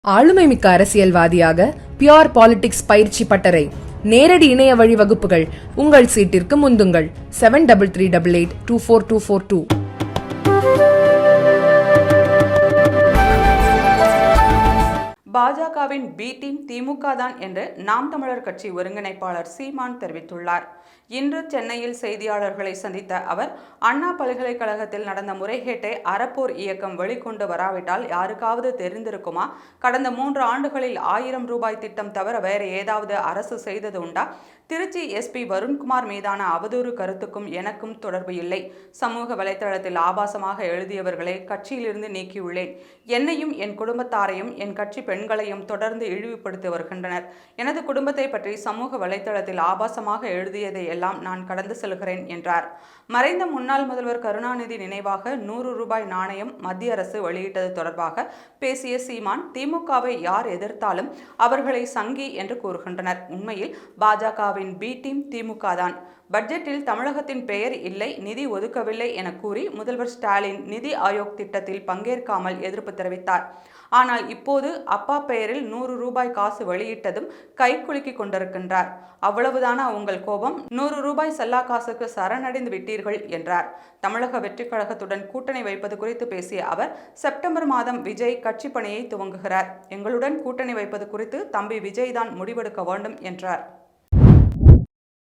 ஆளுமைமிக்க அரசியல்வாதியாக pure politics பயிற்சி பட்டறை நேரடி இணைய வழி வகுப்புகள் உங்கள் சீட்டிற்கு முந்துங்கள் 7338824242. பாஜகவின் பி டீம் திமுக தான் என்று நாம் தமிழர் கட்சி ஒருங்கிணைப்பாளர் சீமான் தெரிவித்துள்ளார். இன்று சென்னையில் செய்தியாளர்களை சந்தித்த அவர், அண்ணா பல்கலைக்கழகத்தில் நடந்த முறைகேட்டை அறப்போர் இயக்கம் வெளிக்கொண்டு வராவிட்டால் யாருக்காவது தெரிந்திருக்குமா? கடந்த 3 ஆண்டுகளில் 1000 ரூபாய் திட்டம் தவிர வேறு ஏதாவது அரசு செய்தது உண்டா? திருச்சி எஸ்பி வருண்குமார் மீதான அவதூறு கருத்துக்கும் எனக்கும் தொடர்பு இல்லை. சமூக வலைதளத்தில் ஆபாசமாக எழுதியவர்களை கட்சியிலிருந்து நீக்கியுள்ளேன். என்னையும் என் குடும்பத்தாரையும் என் கட்சி பெண்களையும் தொடர்ந்து இழிவுபடுத்தி வருகின்றனர். எனது குடும்பத்தை பற்றி சமூக வலைதளத்தில் ஆபாசமாக எழுதியதை எல்லாம் நான் கடந்து செல்கிறேன் என்றார். மறைந்த முன்னாள் முதல்வர் கருணாநிதி நினைவாக 100 ரூபாய் நாணயம் மத்திய அரசு வெளியிட்டது தொடர்பாக பேசிய சீமான், திமுகவை யார் எதிர்த்தாலும் அவர்களை சங்கி என்று கூறுகின்றனர். உண்மையில் பாஜகவின் பி டீம் திமுக தான். பட்ஜெட்டில் தமிழகத்தின் பெயர் இல்லை, நிதி ஒதுக்கவில்லை என கூறி முதல்வர் ஸ்டாலின் நிதி ஆயோக் திட்டத்தில் பங்கேற்காமல் எதிர்ப்பு தெரிவித்தார். ஆனால் இப்போது அப்பா பெயரில் 100 ரூபாய் காசு வெளியிட்டதும் கை குலுக்கி கொண்டிருக்கின்றார். அவ்வளவுதானா உங்கள் கோபம்? 100 ரூபாய் செல்லா காசுக்கு சரணடைந்து விட்டீர்கள் என்றார். தமிழக வெற்றிக் கழகத்துடன் கூட்டணி வைப்பது குறித்து பேசிய அவர், செப்டம்பர் மாதம் விஜய் கட்சி பணியை துவங்குகிறார். எங்களுடன் கூட்டணி வைப்பது குறித்து தம்பி விஜய் தான் முடிவெடுக்க வேண்டும் என்றார்.